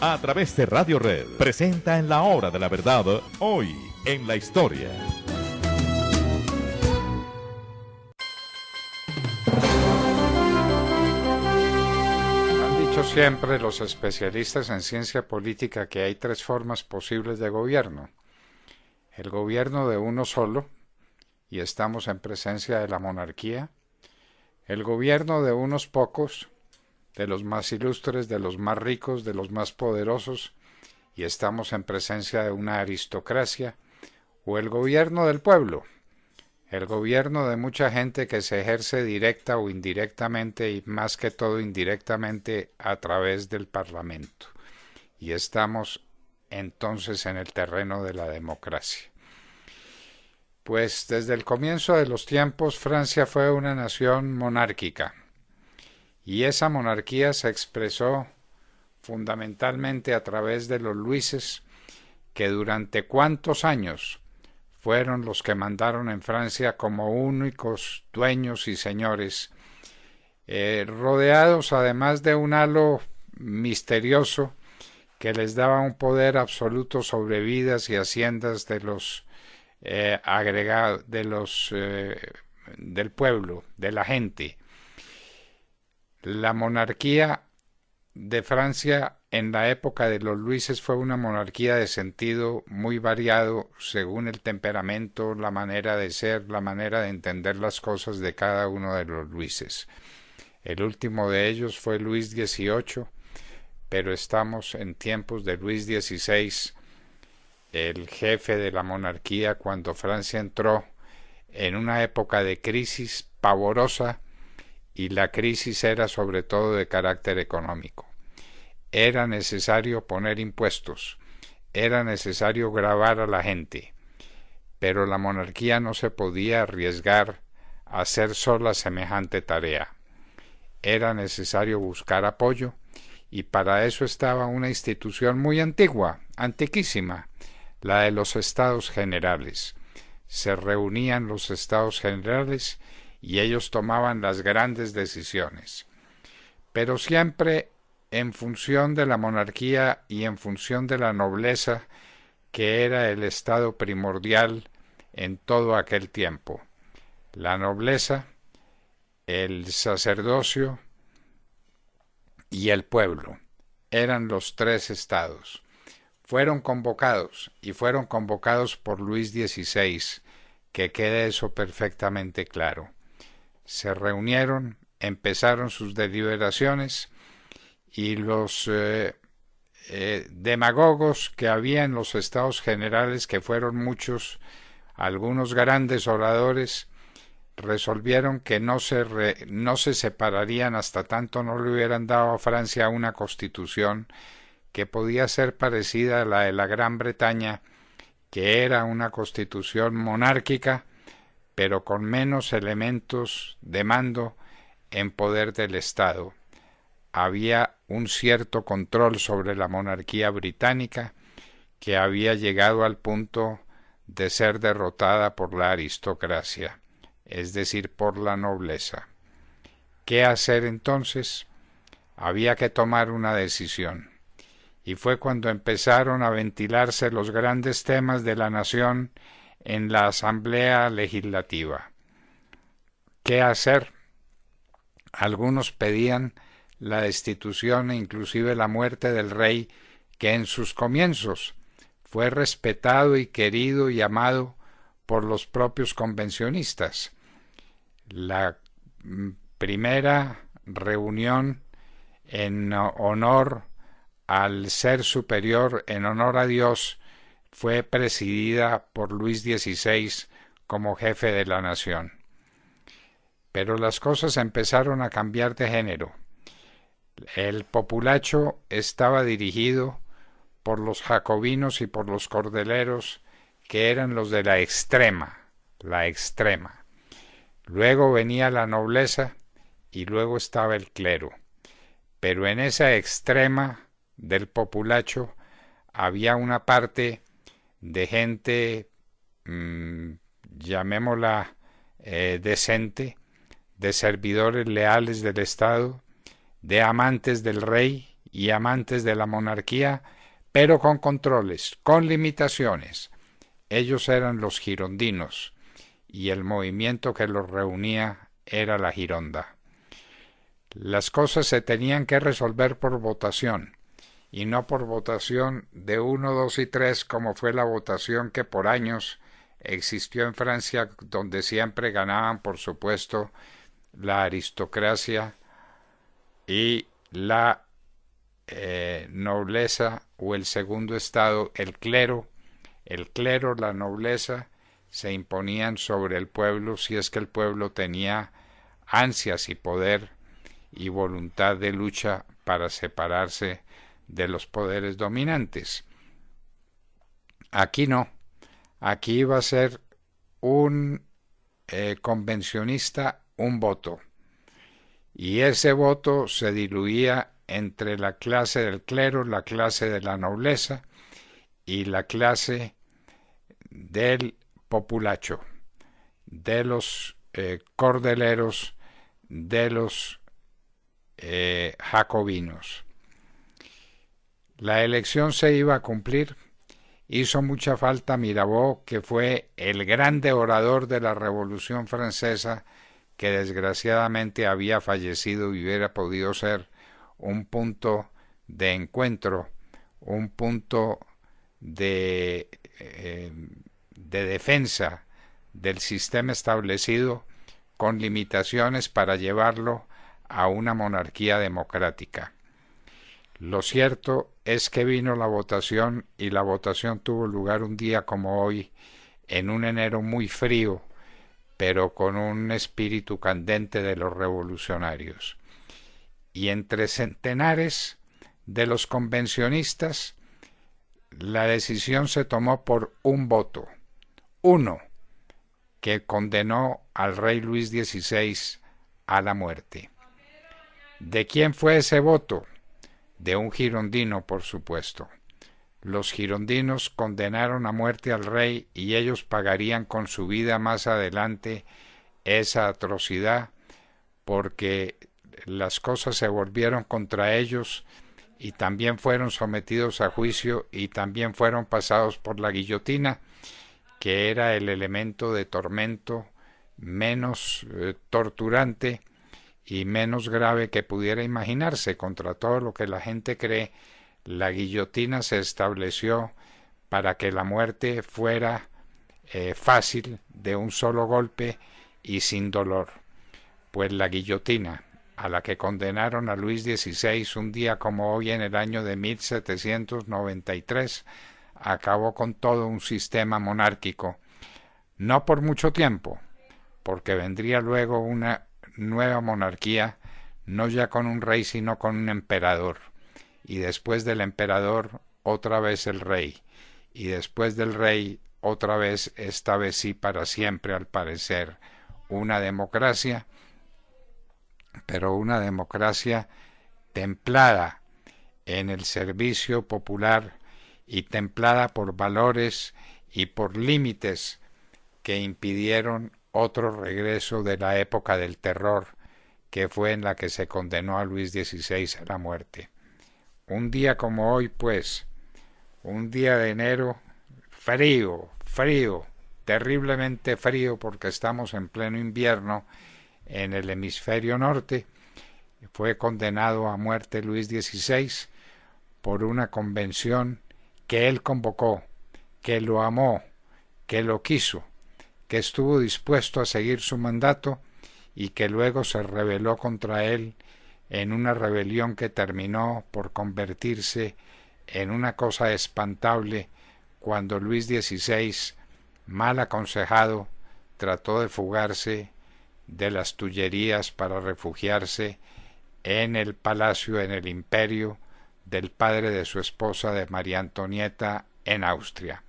a través de Radio Red, presenta en la hora de la verdad, hoy en la historia. Han dicho siempre los especialistas en ciencia política que hay tres formas posibles de gobierno. El gobierno de uno solo, y estamos en presencia de la monarquía. El gobierno de unos pocos, de los más ilustres, de los más ricos, de los más poderosos, y estamos en presencia de una aristocracia, o el gobierno del pueblo, el gobierno de mucha gente que se ejerce directa o indirectamente, y más que todo indirectamente a través del Parlamento. Y estamos entonces en el terreno de la democracia. Pues desde el comienzo de los tiempos Francia fue una nación monárquica. Y esa monarquía se expresó fundamentalmente a través de los Luises, que durante cuántos años fueron los que mandaron en Francia como únicos dueños y señores, rodeados además de un halo misterioso que les daba un poder absoluto sobre vidas y haciendas de los agregados del pueblo, de la gente. La monarquía de Francia en la época de los Luises fue una monarquía de sentido muy variado según el temperamento, la manera de ser, la manera de entender las cosas de cada uno de los Luises. El último de ellos fue Luis XVIII, pero estamos en tiempos de Luis XVI, el jefe de la monarquía, cuando Francia entró en una época de crisis pavorosa, y la crisis era sobre todo de carácter económico. Era necesario poner impuestos, era necesario gravar a la gente, pero la monarquía no se podía arriesgar a hacer sola semejante tarea. Era necesario buscar apoyo, y para eso estaba una institución muy antigua, antiquísima, la de los Estados Generales. Se reunían los Estados Generales y ellos tomaban las grandes decisiones, pero siempre en función de la monarquía y en función de la nobleza, que era el estado primordial en todo aquel tiempo. La nobleza, el sacerdocio y el pueblo eran los tres estados. Fueron convocados por Luis XVI, que quede eso perfectamente claro. Se reunieron, empezaron sus deliberaciones, y los demagogos que había en los Estados Generales, que fueron muchos, algunos grandes oradores, resolvieron que no se separarían hasta tanto no le hubieran dado a Francia una constitución que podía ser parecida a la de la Gran Bretaña, que era una constitución monárquica, pero con menos elementos de mando en poder del Estado. Había un cierto control sobre la monarquía británica, que había llegado al punto de ser derrotada por la aristocracia, es decir, por la nobleza. ¿Qué hacer entonces? Había que tomar una decisión, y fue cuando empezaron a ventilarse los grandes temas de la nación en la Asamblea Legislativa. ¿Qué hacer? Algunos pedían la destitución e inclusive la muerte del rey, que en sus comienzos fue respetado y querido y amado por los propios convencionistas. La primera reunión en honor al ser superior, en honor a Dios, fue presidida por Luis XVI como jefe de la nación. Pero las cosas empezaron a cambiar de género. El populacho estaba dirigido por los jacobinos y por los cordeleros, que eran los de la extrema. Luego venía la nobleza y luego estaba el clero. Pero en esa extrema del populacho había una parte de gente, llamémosla decente, de servidores leales del Estado, de amantes del rey y amantes de la monarquía, pero con controles, con limitaciones. Ellos eran los girondinos, y el movimiento que los reunía era la Gironda. Las cosas se tenían que resolver por votación, y no por votación de 1, 2 y 3, como fue la votación que por años existió en Francia, donde siempre ganaban, por supuesto, la aristocracia y la nobleza o el segundo estado, el clero, la nobleza, se imponían sobre el pueblo si es que el pueblo tenía ansias y poder y voluntad de lucha para separarse de los poderes dominantes. Aquí no, aquí iba a ser un convencionista un voto, y ese voto se diluía entre la clase del clero, la clase de la nobleza y la clase del populacho, de los cordeleros, de los jacobinos. La elección se iba a cumplir. Hizo mucha falta Mirabeau, que fue el grande orador de la Revolución Francesa, que desgraciadamente había fallecido y hubiera podido ser un punto de encuentro, un punto de defensa del sistema establecido, con limitaciones para llevarlo a una monarquía democrática. Lo cierto es que vino la votación, y la votación tuvo lugar un día como hoy, en un enero muy frío, pero con un espíritu candente de los revolucionarios. Y entre centenares de los convencionistas, la decisión se tomó por un voto, uno, que condenó al rey Luis XVI a la muerte. ¿De quién fue ese voto? De un girondino, por supuesto. Los girondinos condenaron a muerte al rey, y ellos pagarían con su vida más adelante esa atrocidad, porque las cosas se volvieron contra ellos y también fueron sometidos a juicio y también fueron pasados por la guillotina, que era el elemento de tormento menos torturante y menos grave que pudiera imaginarse. Contra todo lo que la gente cree, la guillotina se estableció para que la muerte fuera fácil, de un solo golpe y sin dolor. Pues la guillotina, a la que condenaron a Luis XVI un día como hoy en el año de 1793, acabó con todo un sistema monárquico. No por mucho tiempo, porque vendría luego una nueva monarquía, no ya con un rey, sino con un emperador, y después del emperador otra vez el rey, y después del rey otra vez, esta vez sí para siempre al parecer, una democracia, pero una democracia templada en el servicio popular y templada por valores y por límites que impidieron otro regreso de la época del terror, que fue en la que se condenó a Luis XVI a la muerte. Un día como hoy, pues, un día de enero, frío, terriblemente frío, porque estamos en pleno invierno en el hemisferio norte, fue condenado a muerte Luis XVI por una convención que él convocó, que lo amó, que lo quiso, que estuvo dispuesto a seguir su mandato, y que luego se rebeló contra él en una rebelión que terminó por convertirse en una cosa espantable, cuando Luis XVI, mal aconsejado, trató de fugarse de las Tullerías para refugiarse en el palacio, en el imperio del padre de su esposa, de María Antonieta, en Austria.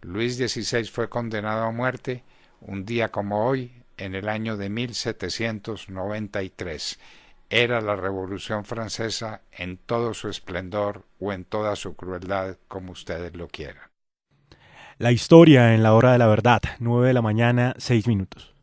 Luis XVI fue condenado a muerte un día como hoy, en el año de 1793. Era la Revolución Francesa en todo su esplendor o en toda su crueldad, como ustedes lo quieran. La historia en la hora de la verdad, 9 de la mañana, 6 minutos.